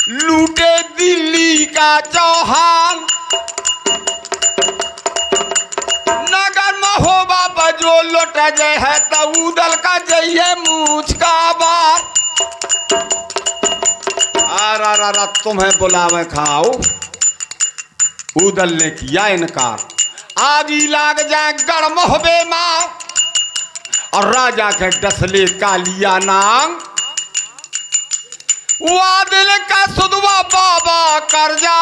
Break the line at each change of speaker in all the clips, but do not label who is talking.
लूटे दिल्ली का चौहान, नगर महोबा पर जो लौट जय है तो उदल का जय है मूछ का बार। आ तुम्हें बुलावे खाओ, उदल ने किया इनकार। आगी लाग जाए गढ़ मोहबे माँ और राजा के डसले कालिया नांग। वादिल का सुदवा बाबा करजा,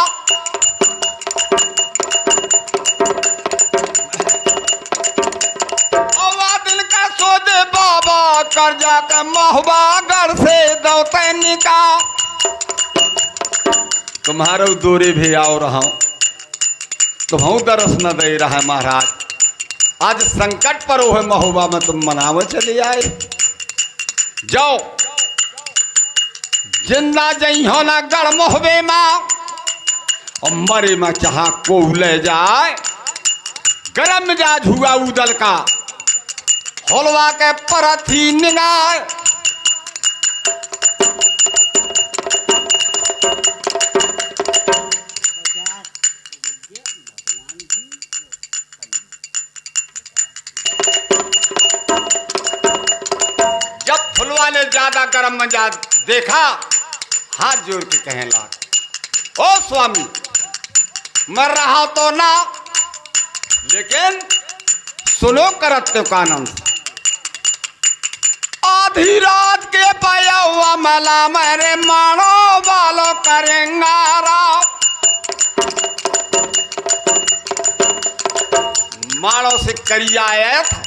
वादिल का सोदे बाबा करजा का महुबा गढ़ से दौते निका। तुम्हारा दौरे भी आओ रहा हूं, तुम्हें दरस न दे रहा है महाराज। आज संकट पर हो महुबा में तुम मनावे चले आए। जाओ जिंदा जई हो ना गढ़ मोहबे माँ और मरे में चाह को ले जाए। गरम मिजाज हुआ उदल का, होलवा के परथी निगाह। जब फुलवा ने ज्यादा गरम मिजाज देखा, हाथ जोड़ के कहने लगा, ओ स्वामी मर रहा तो ना, लेकिन सुनो करत्य का आनंद। आधी रात के पाया हुआ मला मेरे मानो बालो करेंगारा। मानो से करिया आया था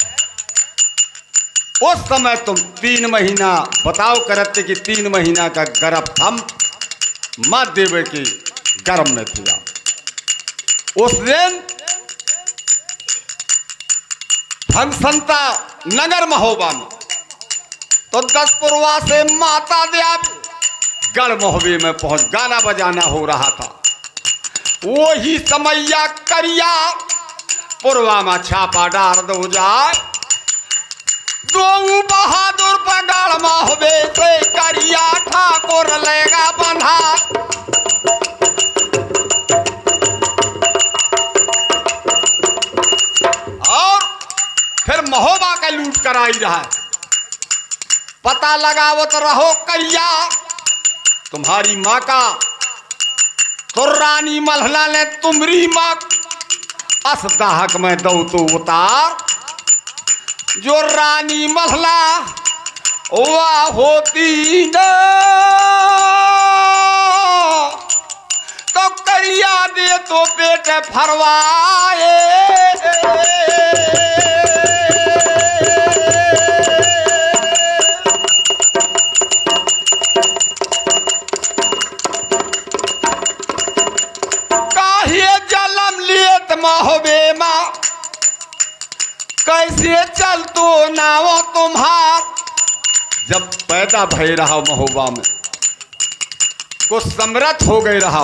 उस समय तुम 3 महीना बताओ करते कि 3 महीना का गर्भ थम माँ देव के गर्भ में था। उस दिन धनसंता नगर महोबा में तो 10 पुरवा से माता देव गढ़ महोबे में पहुंच गाना बजाना हो रहा था। वही समैया करिया पुरवा में छापा डार दो जाए। दो बहादुर पर गढ़ महोबे से करिया ठाकुर लेगा बंधा। और फिर महोबा का लूट कराई रहा है। पता लगावत रहो करिया तुम्हारी माँ का, तो रानी मल्हला ने तुमरी माँ असदाहक में दो तो उतार। जो रानी मल्हला वह होती न तो करिया दे तो पेट फरवाए। महोबे माँ कैसे चल तो नाव तुम्हार। जब पैदा भय रहा महोबा में कुछ समर्थ हो गए रहा,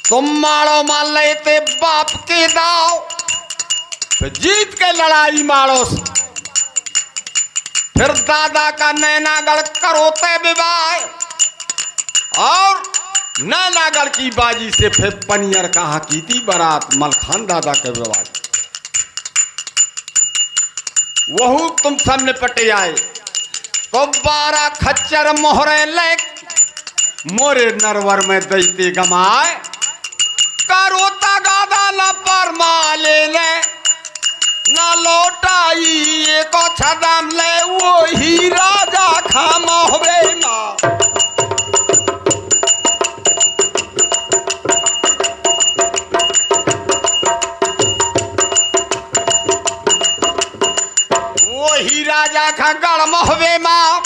तुम मारो मान लेते बाप के दाव, तो जीत के लड़ाई मारो। फिर दादा का नैनागढ़ करोते विवाह और नैनागढ़ की बाजी से फिर पनियर कहा की थी बारात मलखान दादा के विवाह। वहू तुम सब निपटे आए तो 12 खच्चर मोहरे ले मोरे नरवर में दैते गमाए। करोता गादा न पर माले ले न लौटाई एको छदम ले। वो ही राजा खा मोहबे माँ ही राजा खा गढ़ मोहबे माँ।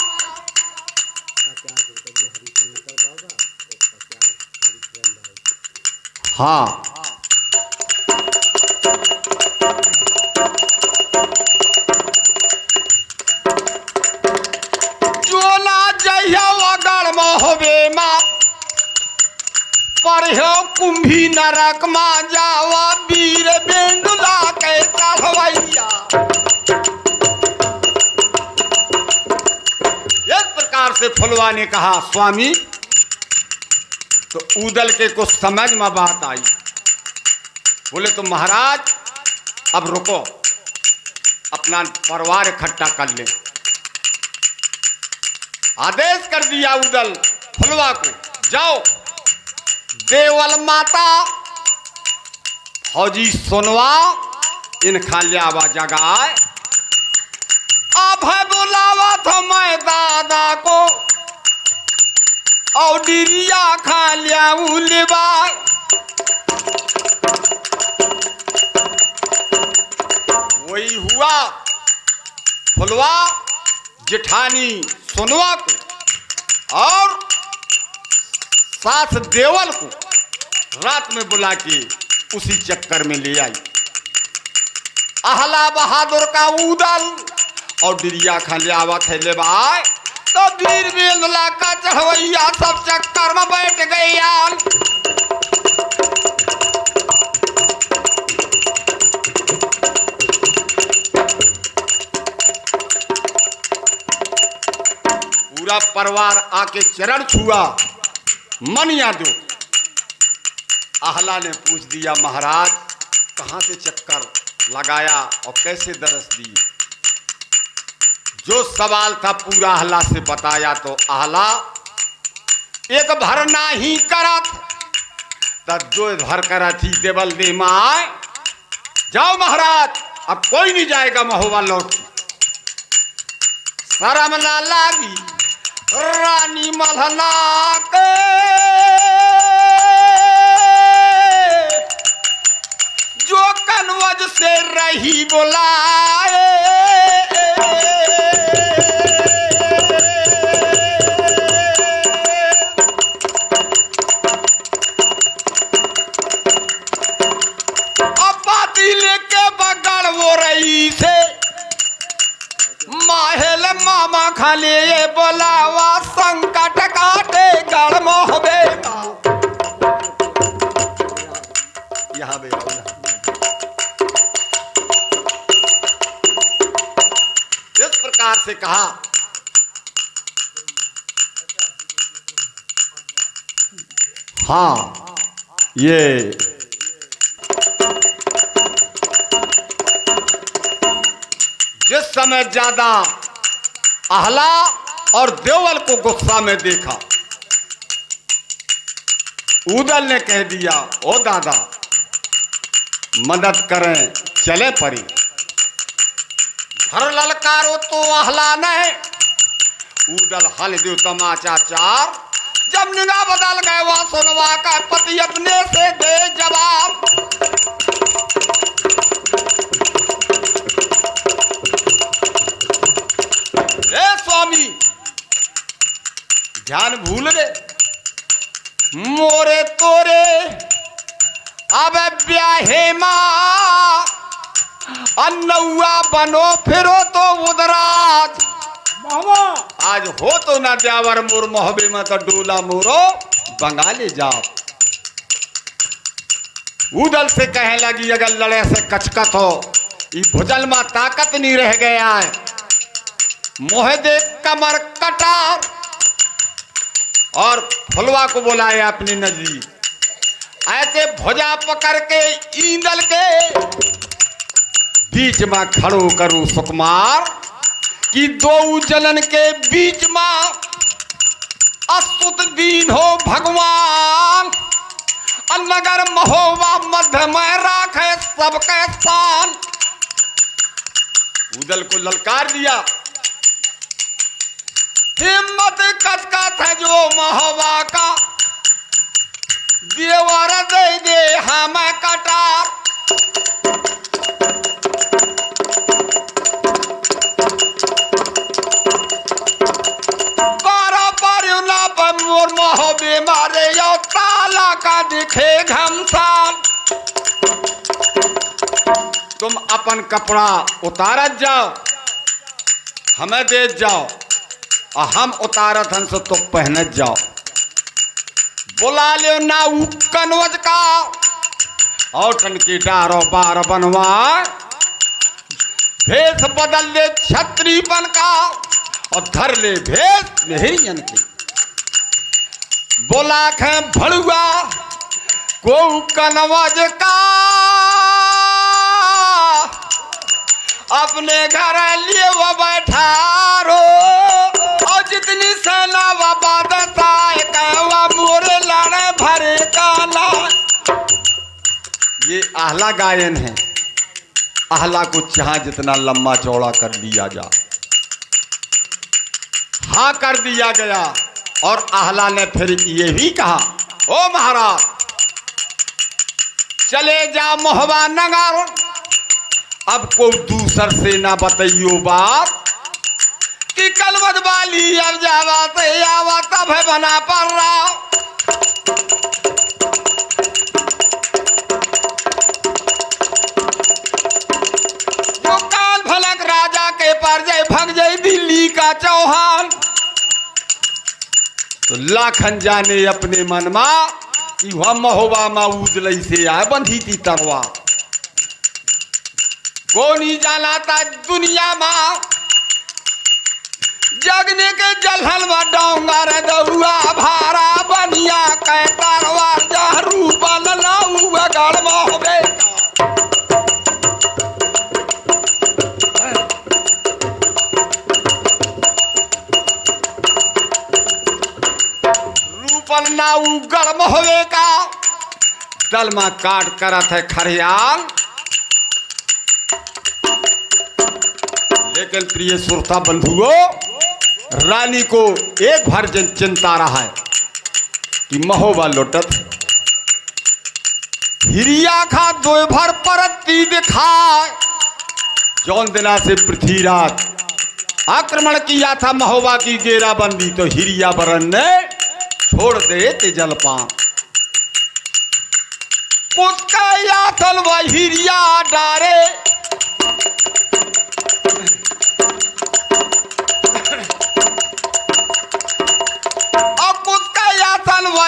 हाँ जो ना जइया गढ़ मोहबे माँ पर हो कुंभी नरक माँ जावा वीर बेंडुला के कहवैया। से फुलवा ने कहा, स्वामी तो उदल के कुछ समझ में बात आई। बोले तो महाराज अब रुको, अपना परिवार इकट्ठा कर ले। आदेश कर दिया उदल फुलवा को, जाओ देवल माता फौजी सुनवा इन खालियावा जगाए। अब है बुलावा था मैं दादा को और डिरिया खालिया उलवाए। वही हुआ, फुलवा जेठानी सुनवा को और सास देवल को रात में बुला के उसी चक्कर में ले आई। आहला बहादुर का उदल और डिरिया खालियावा थे ले बाय, तो वीर बेंदला का चढ़वैया सब चक्कर में बैठ गए यार। पूरा परिवार आके चरण छुआ, मनिया दो। आहला ने पूछ दिया महाराज कहां से चक्कर लगाया और कैसे दरस दिए। जो सवाल था पूरा आहला से बताया। तो आहला एक भरना ही करत, तब जो भर करा थी देवल दे माए। जाओ महाराज अब कोई नहीं जाएगा महोबा लौट। शर्म ना लागी रानी मल्हना के, जो कनवज से रही बुलाए। अब पाती लेके बगड़ वो रही से माहेल मामा खाली ये बोलावा संकट काटे गढ़ मोहबे। यहाँ बे इस प्रकार से कहा। हाँ ये जिस समय ज्यादा आहला और देवल को गुस्सा में देखा, उदल ने कह दिया ओ दादा मदद करें चले परी। घर ललकारो तो आहला ने, उदल हल दो तमाचा चार। जब निगाह बदल गए वह सुनवा का पति अपने से दे जवाब। स्वामी ध्यान भूल गए मोरे तोरे अब ब्याहे माँ अन्नौआ बनो फिरो तो उदराज। आज हो तो ना जावर मोर मोहबे में तो डोला मोरो बंगाले जाओ। उदल से कहने लगी अगर लड़े से कचकत हो, ये भुजल में ताकत नहीं रह गया है। मोहे देख कमर कटार और फुलवा को बुलाया अपनी नजदीक। ऐसे भुजा पकड़ के ईंदल के बीच में खड़ो करूं सुकुमार कि दो जलन के बीच में अस्तुत दीन हो भगवान। नगर महोबा मध्य में राखे सबके स्थान। उदल को ललकार दिया, हिम्मत कचकत है जो महोबा का, देवर दे दे हमें कटार। बारह बारियों ना पर मोर महोबे मारे यो ताला का दिखे घमसान। तुम अपन कपड़ा उतारत जाओ, हमें दे जाओ और हम उतारत हन से तो पहनत जाओ। बुला ले ना कनवज का और टन की डारो बार बनवा। भेष बदल ले छत्री बन का और धर ले भेष मेहरियन की। बोला खे भड़ुआ को कनवज का अपने घर लिए वो बैठा रो और जितनी सेना वबादता कहवा मोरे लाने भरे काला। ये आहला गायन है। आहला को चाह जितना लंबा चौड़ा कर दिया जा, हाँ कर दिया गया। और आहला ने फिर ये भी कहा, ओ महाराज चले जा मोहबा नगारो, अब को दूसर से ना बताइयो बात कि कलवद वाली अब जावा ते आवा तब है बना पड़ रहा। जो काल भलक राजा के पर जाए भग जाए दिल्ली का चौहान। तो लाखन जाने अपने मन मा कि वह महोबा मा उदलई से आए बंधी थी तरवा। कोनी जाना था दुनिया मां जगने के जलहल व डोंगा रे दउआ भारा बनिया कै तरवार जहरू बनलाऊ गड़ मोहबे रूपन नाऊ गड़ मोहबे का दल मा काट करत है खरियाल। लेकिन प्रिय श्रोता बंधुओं, रानी को एक भर चिंता रहा है कि महोबा लौटत हिरिया खा दो भर परती दिखाए। जौन दिना से पृथ्वीराज आक्रमण किया था महोबा की घेराबंदी, तो हिरिया बरन ने छोड़ दे ते जलपान। उसका याथल वह हिरिया डारे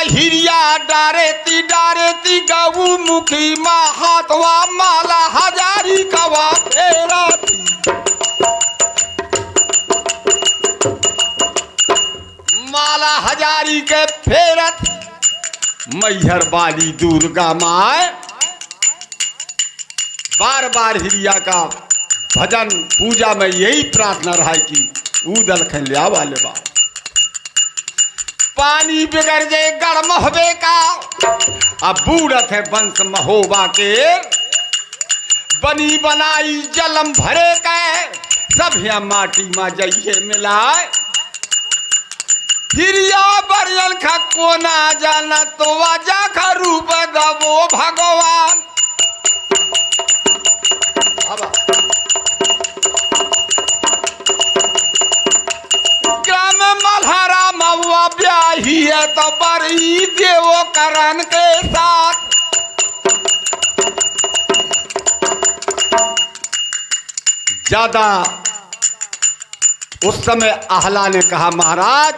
हिरिया डारे ती गऊ मुखी हाथवा माला हजारी कवा फेरा थी। माला हजारी के फेरत मैहर वाली दुर्गा माए बार बार हिरिया का भजन पूजा में यही प्रार्थना रहा कि उदल खलिया वाले बात पानी बिगड़ जाए गढ़ मोहबे का। अब बूढ़त है वंश महोबा के बनी बनाई जलम भरे के सब यहाँ माटी मा जाइए मिलाए। हिरिया बरियल खा को ना जाना तो वाजा खा रूप दबो भगवान। ग्राम मल्हारा महुआ ब्याही है तो बड़ी देवो करण के साथ। ज्यादा उस समय आहला ने कहा, महाराज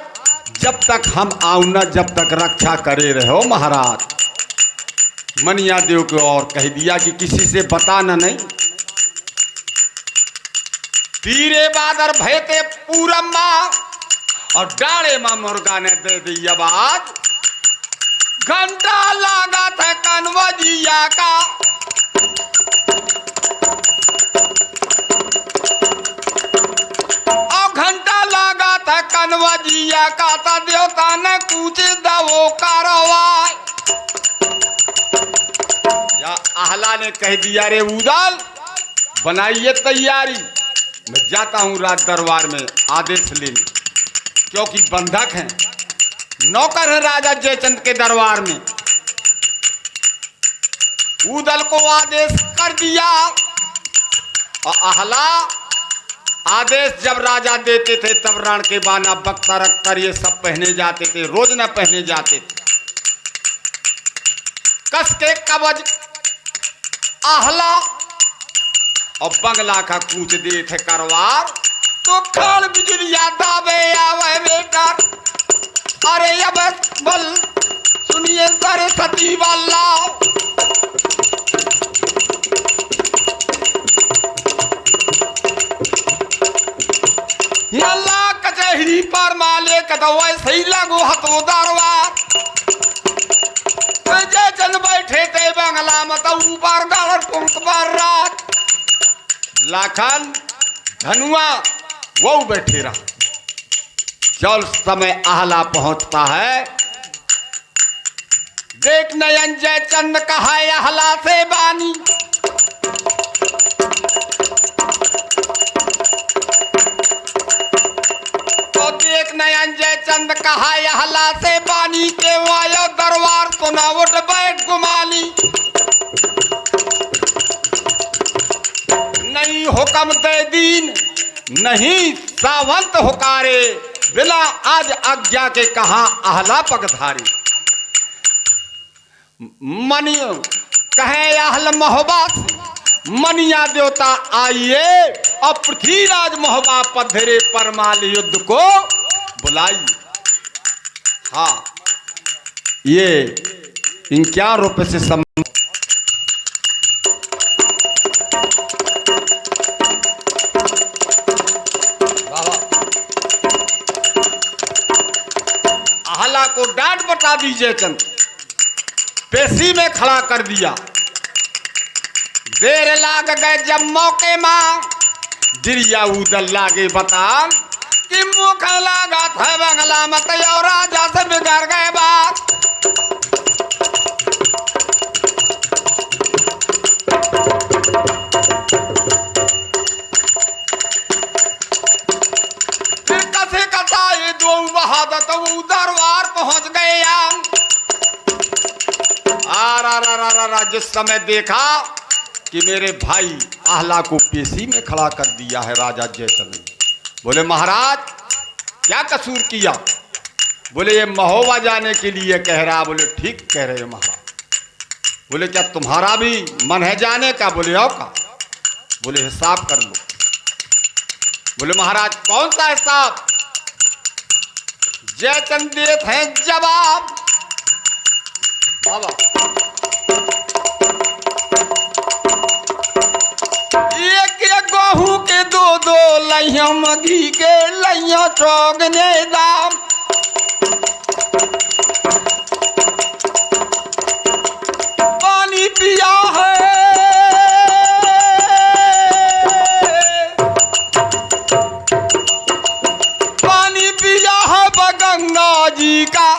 जब तक हम आऊ न जब तक रक्षा करे रहो महाराज। मनिया देव को और कह दिया कि किसी से बताना नहीं। पीरे बादर भयते पूरम्मा और डाले मां मुर्गा ने दे दी आवाज। घंटा लगा था कनवजिया का और घंटा लगा था कनवजिया का था देवता ने कुछ दवो करवा। या आहला ने कह दिया रे उदल बनाइए तैयारी, मैं जाता हूं राज दरबार में आदेश लेने, क्योंकि बंधक हैं नौकर है राजा जयचंद के दरबार में। उदल को आदेश कर दिया और आहला आदेश जब राजा देते थे तब रण के बाना बक्सा रखकर ये सब पहने जाते थे, रोज न पहने जाते थे। कस के कवच आहला और बंगला का कूच दे थे करवार। तो खाल बिजलिया दावे आवे बेटा, अरे अब बल सुनिए सरस्वती वाला। अल्लाह कचहरी पर माले कदवा सही लगो हतो दरबार। लाखन धनुआ वो बैठे रहा। जल समय आहला पहुंचता है, देख नयन जयचंद कहा आहला से बानी। तो देख नयन जयचंद कहा आहला से बानी के वायो दरबार सुना उठ बैठ गुमानी। नहीं हुक्म दे दीन नहीं सावंत हुकारे, बिना आज आज्ञा के कहा आहला पगधारी। मनी कहे आहल महोबा मनिया देवता आइए, और पृथ्वीराज महोबा पधरे परमाल युद्ध को बुलाइए। हाँ, ये 51 रुपए से आहला को डांट बता दीजिए चंद, पेशी में खड़ा कर दिया। देर लाग गए जब मौके मां दिरिया उदल लागे बता कि मुख लागा था बंगला मत और राजा से बिगड़ गए बात। फिर कसे कसा ये दो बहादुर तो दरबार पहुंच गए। जिस समय देखा कि मेरे भाई आहला को पेशी में खड़ा कर दिया है राजा जयचंद ने, बोले महाराज क्या कसूर किया? बोले ये महोबा जाने के लिए कह रहा। बोले ठीक कह रहे महाराज। बोले क्या तुम्हारा भी मन है जाने का? बोले आओ का? बोले हिसाब कर लो। बोले महाराज कौन सा हिसाब? जयचंद देते हैं जवाब। बाबा एक गहूं के दो लइया मघी के लइया चौगने दाम। पानी पिया है पानी पिया है गंगा जी का,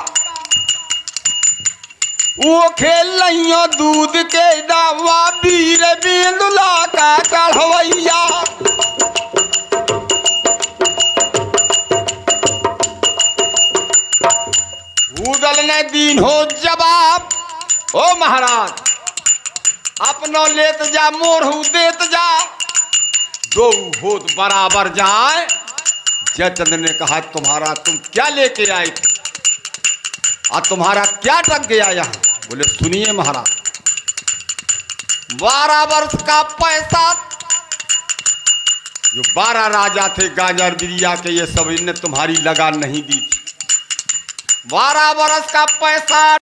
वो खेल लइया दूध के दावा बीर बिंदुला का चढ़वैया। उदल ने दीन हो जवाब। ओ महाराज अपनो लेत जा मोरहू देत जा, दो होत बराबर जाए। जयचंद ने कहा तुम्हारा तुम क्या लेके आए थे और तुम्हारा क्या टक गया यहाँ? बोले सुनिए महाराज, 12 वर्ष का पैसा जो 12 राजा थे गाजर बिरिया के, ये सब इनने तुम्हारी लगान नहीं दी थी। 12 वर्ष का पैसा